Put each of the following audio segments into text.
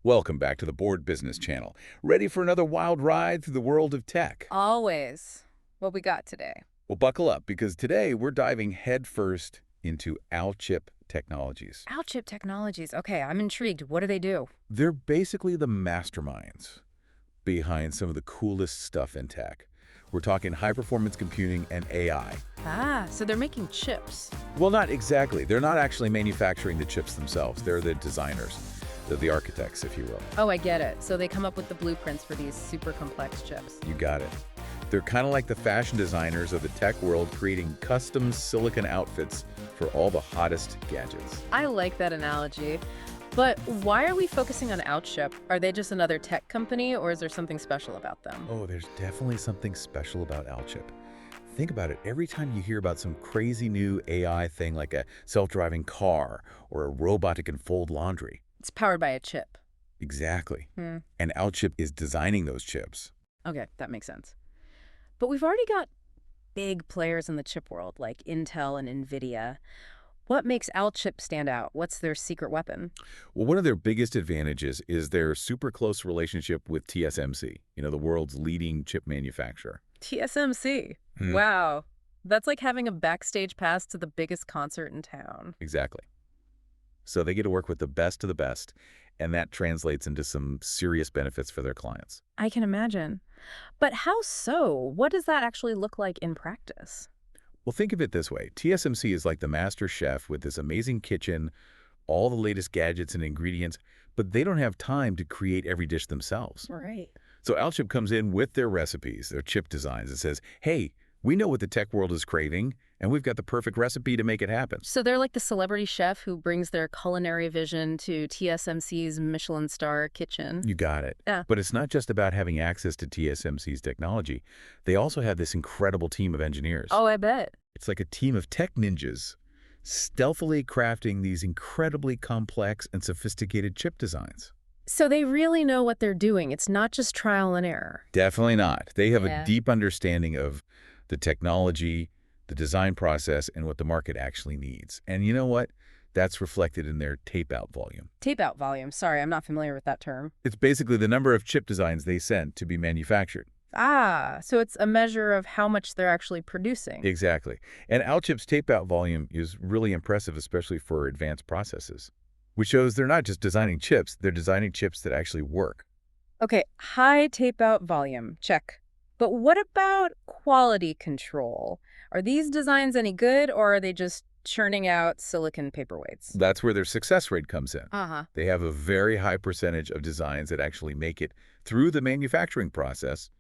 Welcome back to the Board Business Channel. Ready for another wild ride through the world of tech? Always. What we got today? Well, buckle up, because today we're diving headfirst into Alchip technologies. Alchip Technologies. Okay, I'm intrigued. What do they do? They're basically the masterminds behind some of the coolest stuff in tech. We're talking high-performance computing and AI. Ah, so they're making chips. Well, not exactly. They're not actually manufacturing the chips themselves. They're the designers. They're the architects, if you will. Oh, I get it. So they come up with the blueprints for these super complex chips. You got it. They're kind of like the fashion designers of the tech world, creating custom silicon outfits for all the hottest gadgets. I like that analogy. But why are we focusing on Alchip? Are they just another tech company, or is there something special about them? Oh, there's definitely something special about Alchip. Think about it. Every time you hear about some crazy new AI thing like a self-driving car or a robot that can fold laundry. It's powered by a chip. Exactly. And Alchip is designing those chips. Okay, that makes sense. But we've already got big players in the chip world, like Intel and NVIDIA. What makes Alchip stand out? What's their secret weapon? Well, one of their biggest advantages is their super close relationship with TSMC, the world's leading chip manufacturer. TSMC. Wow. That's like having a backstage pass to the biggest concert in town. Exactly. So they get to work with the best of the best, and that translates into some serious benefits for their clients. I can imagine. But how so? What does that actually look like in practice? Well, think of it this way. TSMC is like the master chef with this amazing kitchen, all the latest gadgets and ingredients, but they don't have time to create every dish themselves. Right. So Alchip comes in with their recipes, their chip designs, and says, hey, we know what the tech world is craving, and we've got the perfect recipe to make it happen. So they're like the celebrity chef who brings their culinary vision to TSMC's Michelin star kitchen. You got it. Yeah. But it's not just about having access to TSMC's technology. They also have this incredible team of engineers. Oh, I bet. It's like a team of tech ninjas stealthily crafting these incredibly complex and sophisticated chip designs. So they really know what they're doing. It's not just trial and error. Definitely not. They have Yeah. a deep understanding of the technology, the design process, and what the market actually needs. And you know what? That's reflected in their tape-out volume. Tape-out volume. Sorry, I'm not familiar with that term. It's basically the number of chip designs they send to be manufactured. Ah, so it's a measure of how much they're actually producing. Exactly. And Alchip's tape-out volume is really impressive, especially for advanced processes, which shows they're not just designing chips, they're designing chips that actually work. Okay, high tape-out volume. Check. But what about quality control? Are these designs any good, or are they just churning out silicon paperweights? That's where their success rate comes in. Uh-huh. They have a very high percentage of designs that actually make it through the manufacturing process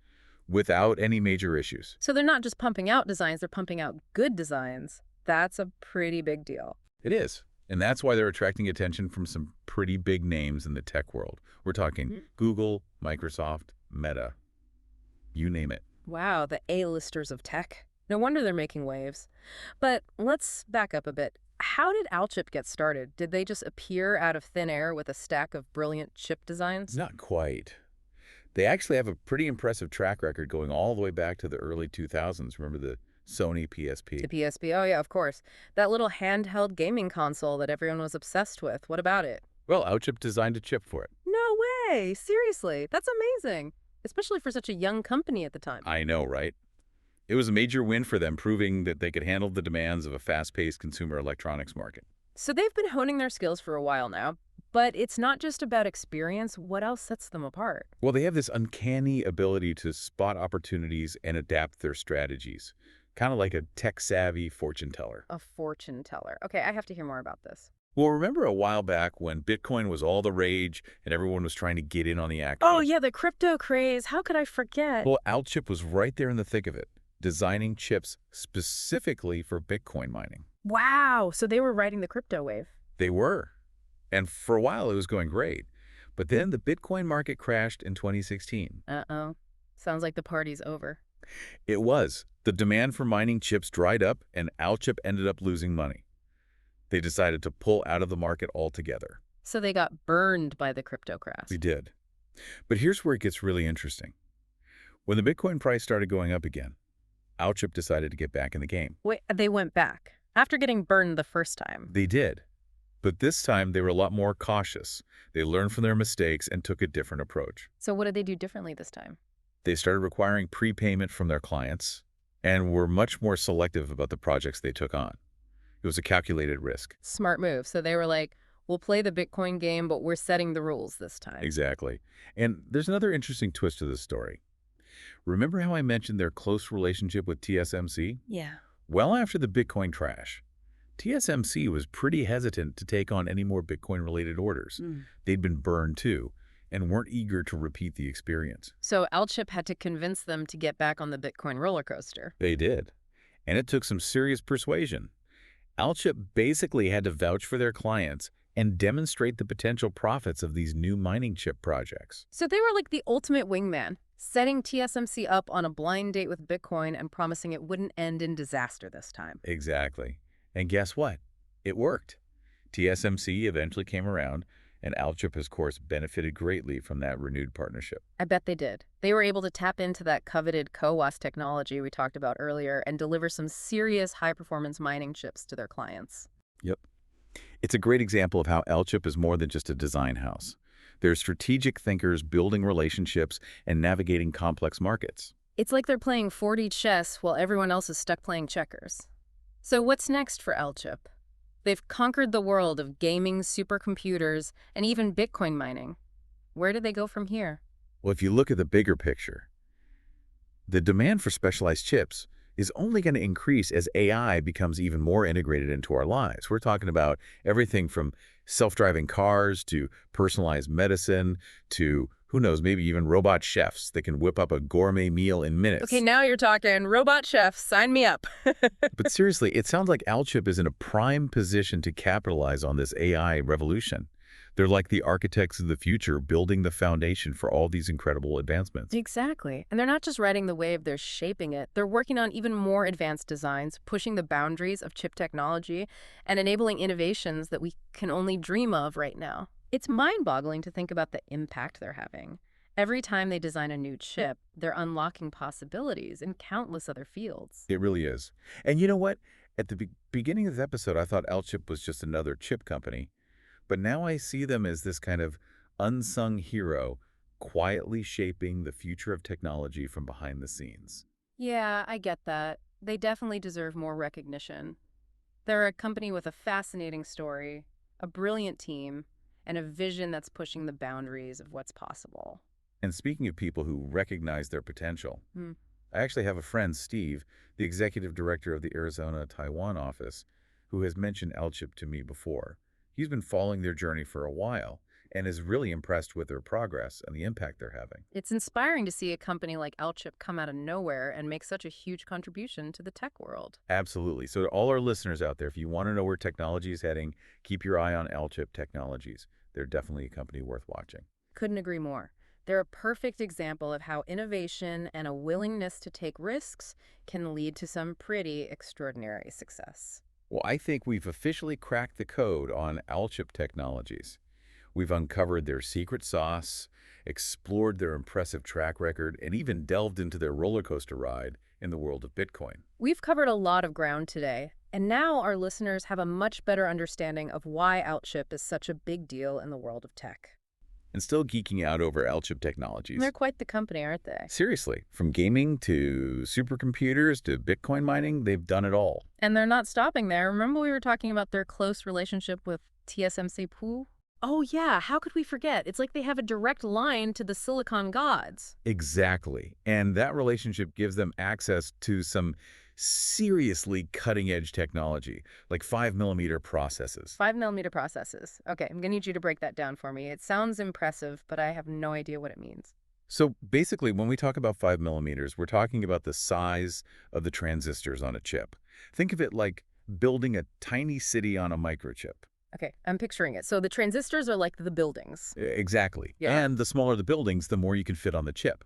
without any major issues. So they're not just pumping out designs, they're pumping out good designs. That's a pretty big deal. It is. And that's why they're attracting attention from some pretty big names in the tech world. We're talking Google, Microsoft, Meta, you name it. Wow, the A-listers of tech. No wonder they're making waves. But let's back up a bit. How did Alchip get started? Did they just appear out of thin air with a stack of brilliant chip designs? Not quite. They actually have a pretty impressive track record going all the way back to the early 2000s. Remember the Sony PSP? The PSP, oh yeah, of course. That little handheld gaming console that everyone was obsessed with. What about it? Well, Alchip designed a chip for it. No way! Seriously, that's amazing. Especially for such a young company at the time. I know, right? It was a major win for them, proving that they could handle the demands of a fast-paced consumer electronics market. So they've been honing their skills for a while now, but it's not just about experience. What else sets them apart? Well, they have this uncanny ability to spot opportunities and adapt their strategies, kind of like a tech-savvy fortune teller. A fortune teller. Okay, I have to hear more about this. Well, remember a while back when Bitcoin was all the rage and everyone was trying to get in on the act? Oh yeah, the crypto craze. How could I forget? Well, Alchip was right there in the thick of it, designing chips specifically for Bitcoin mining. Wow, so they were riding the crypto wave. They were. And for a while, it was going great. But then the Bitcoin market crashed in 2016. Uh-oh. Sounds like the party's over. It was. The demand for mining chips dried up, and Alchip ended up losing money. They decided to pull out of the market altogether. So they got burned by the crypto crash. We did. But here's where it gets really interesting. When the Bitcoin price started going up again, Alchip decided to get back in the game. Wait, they went back after getting burned the first time. They did. But this time, they were a lot more cautious. They learned from their mistakes and took a different approach. So what did they do differently this time? They started requiring prepayment from their clients and were much more selective about the projects they took on. It was a calculated risk. Smart move. So they were like, we'll play the Bitcoin game, but we're setting the rules this time. Exactly. And there's another interesting twist to this story. Remember how I mentioned their close relationship with TSMC? Yeah. Well, after the Bitcoin crash, TSMC was pretty hesitant to take on any more Bitcoin-related orders. They'd been burned too, and weren't eager to repeat the experience. So Alchip had to convince them to get back on the Bitcoin roller coaster. They did. And it took some serious persuasion. Alchip basically had to vouch for their clients and demonstrate the potential profits of these new mining chip projects. So they were like the ultimate wingman, setting TSMC up on a blind date with Bitcoin and promising it wouldn't end in disaster this time. Exactly. And guess what? It worked. TSMC eventually came around, and Alchip, of course, benefited greatly from that renewed partnership. I bet they did. They were able to tap into that coveted CoWoS technology we talked about earlier and deliver some serious high-performance mining chips to their clients. Yep. It's a great example of how Alchip is more than just a design house. They're strategic thinkers building relationships and navigating complex markets. It's like they're playing 4D chess while everyone else is stuck playing checkers. So what's next for Alchip? They've conquered the world of gaming, supercomputers, and even Bitcoin mining. Where do they go from here? Well, if you look at the bigger picture, the demand for specialized chips is only going to increase as AI becomes even more integrated into our lives. We're talking about everything from self-driving cars to personalized medicine to, who knows, maybe even robot chefs that can whip up a gourmet meal in minutes. Okay, now you're talking. Robot chef, sign me up. But seriously, it sounds like Alchip is in a prime position to capitalize on this AI revolution. They're like the architects of the future, building the foundation for all these incredible advancements. Exactly. And they're not just riding the wave, they're shaping it. They're working on even more advanced designs, pushing the boundaries of chip technology, and enabling innovations that we can only dream of right now. It's mind-boggling to think about the impact they're having. Every time they design a new chip, they're unlocking possibilities in countless other fields. It really is. And you know what? At the beginning of this episode, I thought Alchip was just another chip company. But now I see them as this kind of unsung hero, quietly shaping the future of technology from behind the scenes. Yeah, I get that. They definitely deserve more recognition. They're a company with a fascinating story, a brilliant team, and a vision that's pushing the boundaries of what's possible. And speaking of people who recognize their potential, I actually have a friend, Steve, the executive director of the Arizona-Taiwan office, who has mentioned Alchip to me before. He's been following their journey for a while and is really impressed with their progress and the impact they're having. It's inspiring to see a company like Alchip come out of nowhere and make such a huge contribution to the tech world. Absolutely. So to all our listeners out there, if you want to know where technology is heading, keep your eye on Alchip Technologies. They're definitely a company worth watching. Couldn't agree more. They're a perfect example of how innovation and a willingness to take risks can lead to some pretty extraordinary success. Well, I think we've officially cracked the code on Alchip Technologies. We've uncovered their secret sauce, explored their impressive track record, and even delved into their roller coaster ride in the world of Bitcoin. We've covered a lot of ground today, and now our listeners have a much better understanding of why Alchip is such a big deal in the world of tech. And still geeking out over Alchip Technologies. They're quite the company, aren't they? Seriously, from gaming to supercomputers to Bitcoin mining, they've done it all. And they're not stopping there. Remember we were talking about their close relationship with TSMC Pool? Oh yeah, how could we forget? It's like they have a direct line to the silicon gods. Exactly. And that relationship gives them access to some seriously cutting-edge technology, like 5mm processes. 5mm processes. Okay, I'm going to need you to break that down for me. It sounds impressive, but I have no idea what it means. So basically, when we talk about 5mm, we're talking about the size of the transistors on a chip. Think of it like building a tiny city on a microchip. Okay, I'm picturing it. So the transistors are like the buildings. Exactly. Yeah. And the smaller the buildings, the more you can fit on the chip,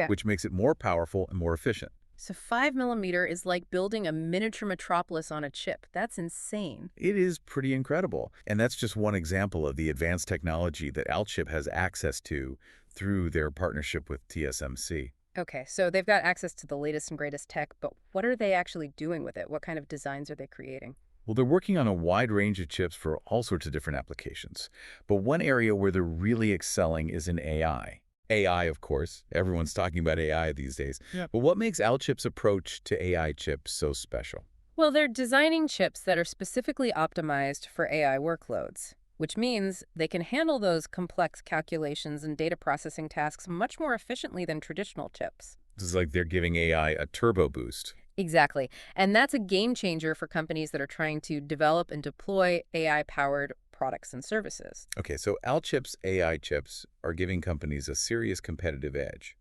which makes it more powerful and more efficient. So 5mm is like building a miniature metropolis on a chip. That's insane. It is pretty incredible. And that's just one example of the advanced technology that Alchip has access to through their partnership with TSMC. Okay, so they've got access to the latest and greatest tech, but what are they actually doing with it? What kind of designs are they creating? Well, they're working on a wide range of chips for all sorts of different applications. But one area where they're really excelling is in AI. AI, of course. Everyone's talking about AI these days. Yeah. But what makes Alchip's approach to AI chips so special? Well, they're designing chips that are specifically optimized for AI workloads, which means they can handle those complex calculations and data processing tasks much more efficiently than traditional chips. This is like they're giving AI a turbo boost. Exactly. And that's a game changer for companies that are trying to develop and deploy AI-powered products and services. Okay, so Alchip's AI chips are giving companies a serious competitive edge.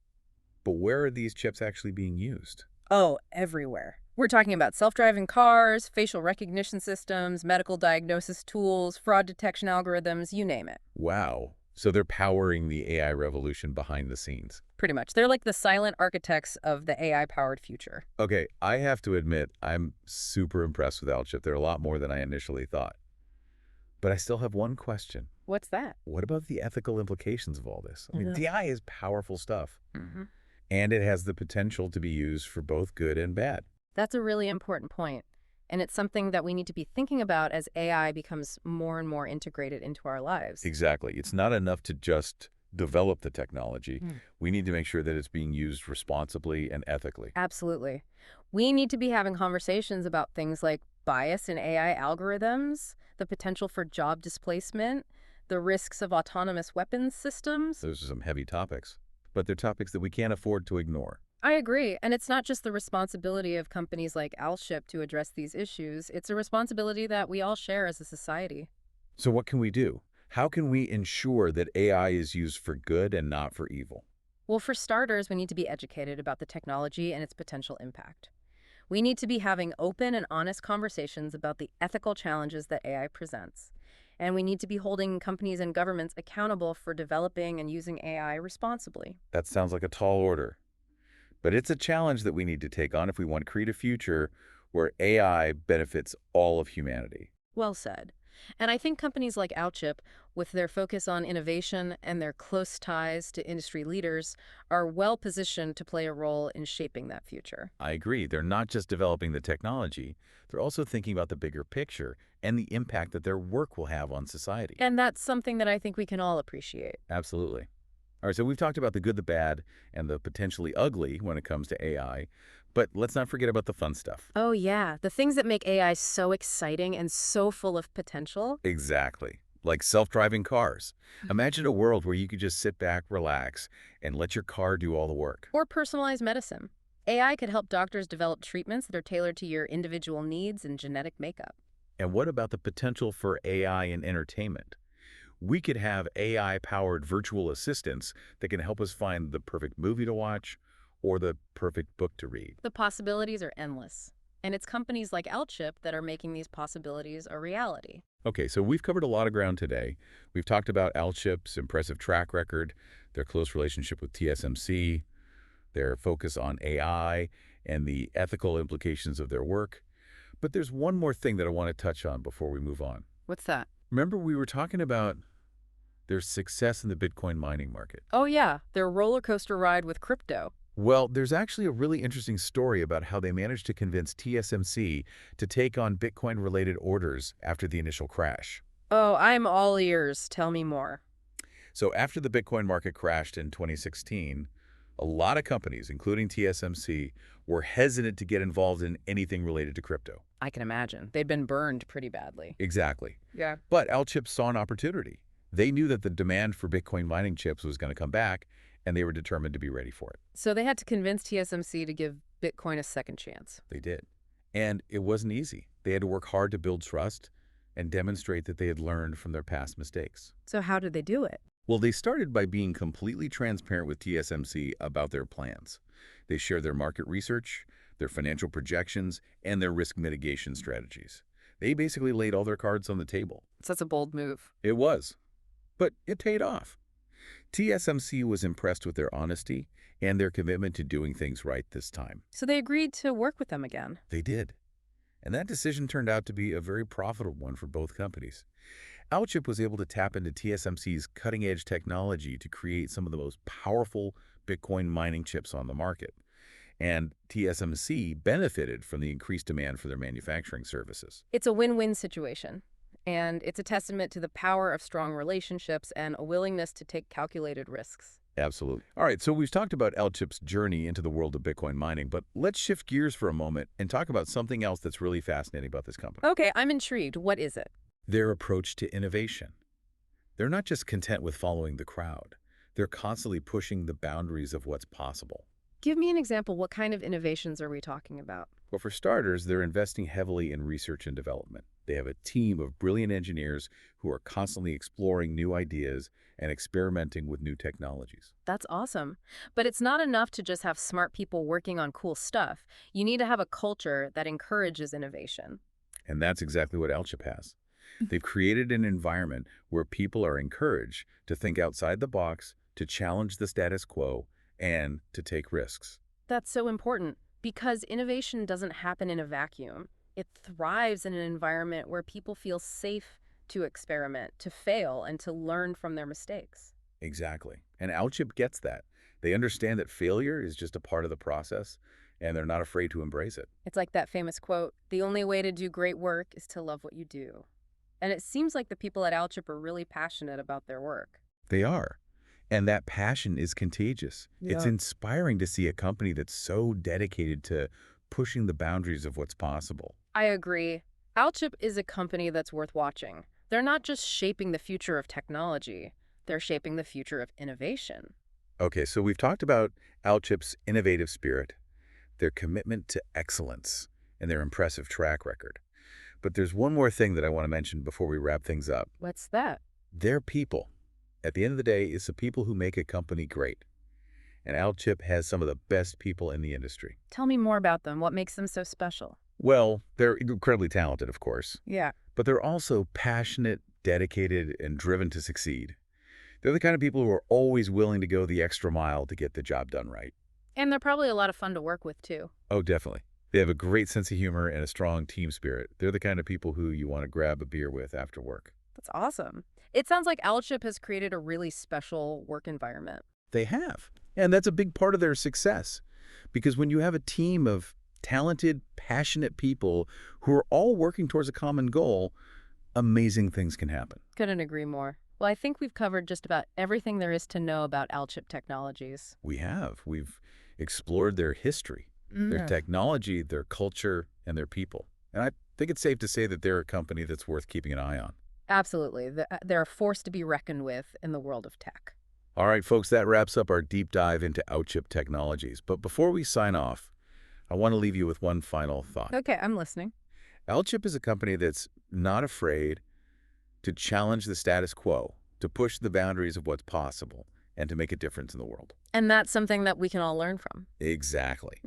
But where are these chips actually being used? Oh, everywhere. We're talking about self-driving cars, facial recognition systems, medical diagnosis tools, fraud detection algorithms, you name it. Wow. So they're powering the AI revolution behind the scenes. Pretty much. They're like the silent architects of the AI-powered future. Okay, I have to admit, I'm super impressed with Alchip. They're a lot more than I initially thought. But I still have one question. What's that? What about the ethical implications of all this? I mean, Yeah. the AI is powerful stuff, Mm-hmm. and it has the potential to be used for both good and bad. That's a really important point. And it's something that we need to be thinking about as AI becomes more and more integrated into our lives. Exactly. It's not enough to just develop the technology. Mm. We need to make sure that it's being used responsibly and ethically. Absolutely. We need to be having conversations about things like bias in AI algorithms, the potential for job displacement, the risks of autonomous weapons systems. Those are some heavy topics, but they're topics that we can't afford to ignore. I agree. And it's not just the responsibility of companies like Alchip to address these issues. It's a responsibility that we all share as a society. So what can we do? How can we ensure that AI is used for good and not for evil? Well, for starters, we need to be educated about the technology and its potential impact. We need to be having open and honest conversations about the ethical challenges that AI presents. And we need to be holding companies and governments accountable for developing and using AI responsibly. That sounds like a tall order. But it's a challenge that we need to take on if we want to create a future where AI benefits all of humanity. Well said. And I think companies like Alchip, with their focus on innovation and their close ties to industry leaders, are well positioned to play a role in shaping that future. I agree. They're not just developing the technology, they're also thinking about the bigger picture and the impact that their work will have on society. And that's something that I think we can all appreciate. Absolutely. All right, so we've talked about the good, the bad, and the potentially ugly when it comes to AI, but let's not forget about the fun stuff. Oh, yeah. The things that make AI so exciting and so full of potential. Exactly. Like self-driving cars. Imagine a world where you could just sit back, relax, and let your car do all the work. Or personalized medicine. AI could help doctors develop treatments that are tailored to your individual needs and genetic makeup. And what about the potential for AI in entertainment? We could have AI-powered virtual assistants that can help us find the perfect movie to watch or the perfect book to read. The possibilities are endless. And it's companies like Alchip that are making these possibilities a reality. Okay, so we've covered a lot of ground today. We've talked about Alchip's impressive track record, their close relationship with TSMC, their focus on AI, and the ethical implications of their work. But there's one more thing that I want to touch on before we move on. What's that? Remember we were talking about their success in the Bitcoin mining market. Oh, yeah. Their roller coaster ride with crypto. Well, there's actually a really interesting story about how they managed to convince TSMC to take on Bitcoin-related orders after the initial crash. Oh, I'm all ears. Tell me more. So after the Bitcoin market crashed in 2016, a lot of companies, including TSMC, were hesitant to get involved in anything related to crypto. I can imagine. They'd been burned pretty badly. Exactly. Yeah. But Alchip saw an opportunity. They knew that the demand for Bitcoin mining chips was going to come back, and they were determined to be ready for it. So they had to convince TSMC to give Bitcoin a second chance. They did. And it wasn't easy. They had to work hard to build trust and demonstrate that they had learned from their past mistakes. So how did they do it? Well, they started by being completely transparent with TSMC about their plans. They shared their market research, their financial projections, and their risk mitigation strategies. They basically laid all their cards on the table. So that's a bold move. It was. But it paid off. TSMC was impressed with their honesty and their commitment to doing things right this time. So they agreed to work with them again. They did. And that decision turned out to be a very profitable one for both companies. Alchip was able to tap into TSMC's cutting-edge technology to create some of the most powerful Bitcoin mining chips on the market. and TSMC benefited from the increased demand for their manufacturing services. It's a win-win situation. And it's a testament to the power of strong relationships and a willingness to take calculated risks. Absolutely. All right, so we've talked about Alchip's journey into the world of Bitcoin mining, but let's shift gears for a moment and talk about something else that's really fascinating about this company. Okay, I'm intrigued. What is it? Their approach to innovation. They're not just content with following the crowd. They're constantly pushing the boundaries of what's possible. Give me an example. What kind of innovations are we talking about? Well, for starters, they're investing heavily in research and development. They have a team of brilliant engineers who are constantly exploring new ideas and experimenting with new technologies. That's awesome. But it's not enough to just have smart people working on cool stuff. You need to have a culture that encourages innovation. And that's exactly what Alchip has. They've created an environment where people are encouraged to think outside the box, to challenge the status quo, and to take risks. That's so important because innovation doesn't happen in a vacuum. It thrives in an environment where people feel safe to experiment, to fail, and to learn from their mistakes. Exactly. And Alchip gets that. They understand that failure is just a part of the process, and they're not afraid to embrace it. It's like that famous quote, "The only way to do great work is to love what you do." And it seems like the people at Alchip are really passionate about their work. They are. And that passion is contagious. It's Yeah. inspiring to see a company that's so dedicated to pushing the boundaries of what's possible. I agree. Alchip is a company that's worth watching. They're not just shaping the future of technology, they're shaping the future of innovation. Okay, so we've talked about Alchip's innovative spirit, their commitment to excellence, and their impressive track record. But there's one more thing that I want to mention before we wrap things up. What's that? Their people. At the end of the day, it's the people who make a company great. And Alchip has some of the best people in the industry. Tell me more about them. What makes them so special? Well, they're incredibly talented, of course, Yeah. but they're also passionate, dedicated, and driven to succeed. They're the kind of people who are always willing to go the extra mile to get the job done right. And they're probably a lot of fun to work with, too. Oh, definitely. They have a great sense of humor and a strong team spirit. They're the kind of people who you want to grab a beer with after work. That's awesome. It sounds like Alchip has created a really special work environment. They have. And that's a big part of their success. Because when you have a team of talented, passionate people who are all working towards a common goal, amazing things can happen. Couldn't agree more. Well, I think we've covered just about everything there is to know about Alchip Technologies. We have. We've explored their history, their technology, their culture, and their people. And I think it's safe to say that they're a company that's worth keeping an eye on. Absolutely. They're a force to be reckoned with in the world of tech. All right, folks, that wraps up our deep dive into Alchip Technologies. But before we sign off, I want to leave you with one final thought. Okay, I'm listening. Alchip is a company that's not afraid to challenge the status quo, to push the boundaries of what's possible, and to make a difference in the world. And that's something that we can all learn from. Exactly.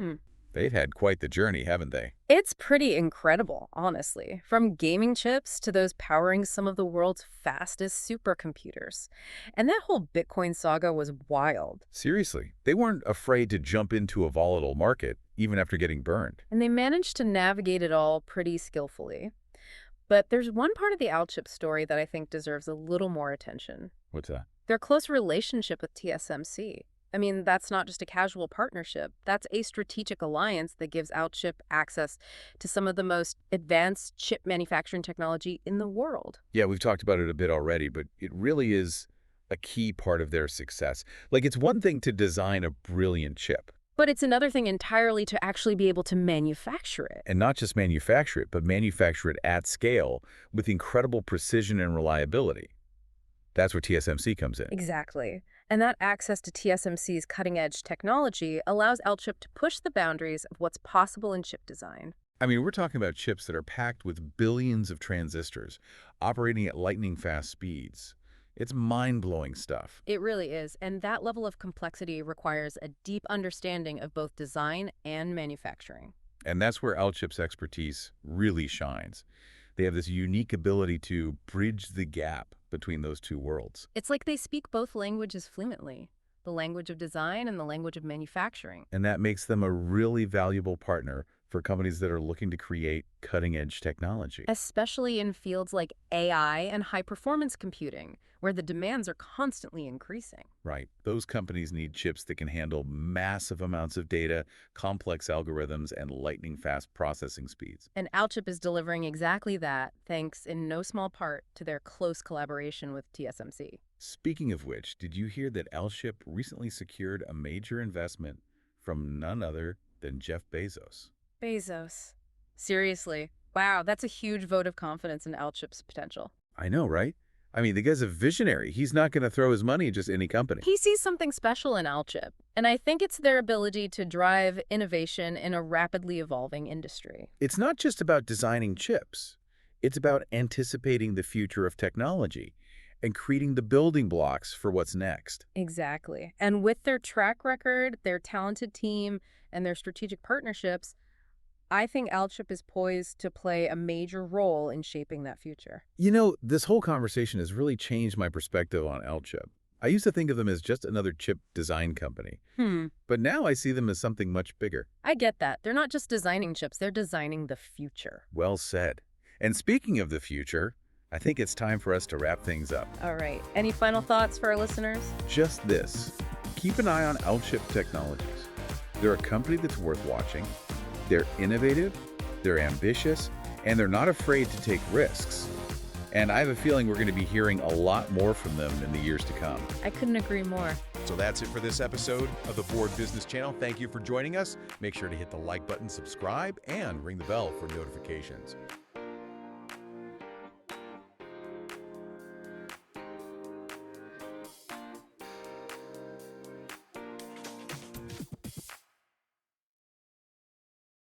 They've had quite the journey, haven't they? It's pretty incredible, honestly. From gaming chips to those powering some of the world's fastest supercomputers. And that whole Bitcoin saga was wild. Seriously, they weren't afraid to jump into a volatile market, even after getting burned. And they managed to navigate it all pretty skillfully. But there's one part of the Alchip story that I think deserves a little more attention. What's that? Their close relationship with TSMC. I mean, that's not just a casual partnership. That's a strategic alliance that gives Alchip access to some of the most advanced chip manufacturing technology in the world. Yeah, we've talked about it a bit already, but it really is a key part of their success. Like, it's one thing to design a brilliant chip. But it's another thing entirely to actually be able to manufacture it. And not just manufacture it, but manufacture it at scale with incredible precision and reliability. That's where TSMC comes in. Exactly. And that access to TSMC's cutting-edge technology allows Alchip to push the boundaries of what's possible in chip design. I mean, we're talking about chips that are packed with billions of transistors, operating at lightning-fast speeds. It's mind-blowing stuff. It really is, and that level of complexity requires a deep understanding of both design and manufacturing. And that's where Alchip's expertise really shines. They have this unique ability to bridge the gap between those two worlds. It's like they speak both languages fluently, the language of design and the language of manufacturing. And that makes them a really valuable partner for companies that are looking to create cutting-edge technology. Especially in fields like AI and high-performance computing, where the demands are constantly increasing. Right. Those companies need chips that can handle massive amounts of data, complex algorithms, and lightning-fast processing speeds. And Alchip is delivering exactly that, thanks in no small part to their close collaboration with TSMC. Speaking of which, did you hear that Alchip recently secured a major investment from none other than Jeff Bezos? Bezos. Seriously. Wow, that's a huge vote of confidence in Alchip's potential. I know, right? I mean, the guy's a visionary. He's not going to throw his money at just any company. He sees something special in Alchip, and I think it's their ability to drive innovation in a rapidly evolving industry. It's not just about designing chips. It's about anticipating the future of technology and creating the building blocks for what's next. Exactly. And with their track record, their talented team, and their strategic partnerships, I think Alchip is poised to play a major role in shaping that future. You know, this whole conversation has really changed my perspective on Alchip. I used to think of them as just another chip design company. But now I see them as something much bigger. I get that. They're not just designing chips, they're designing the future. Well said. And speaking of the future, I think it's time for us to wrap things up. All right. Any final thoughts for our listeners? Just this. Keep an eye on Alchip Technologies. They're a company that's worth watching. They're innovative, they're ambitious, and they're not afraid to take risks. And I have a feeling we're going to be hearing a lot more from them in the years to come. I couldn't agree more. So that's it for this episode of the Board Business Channel. Thank you for joining us. Make sure to hit the like button, subscribe, and ring the bell for notifications.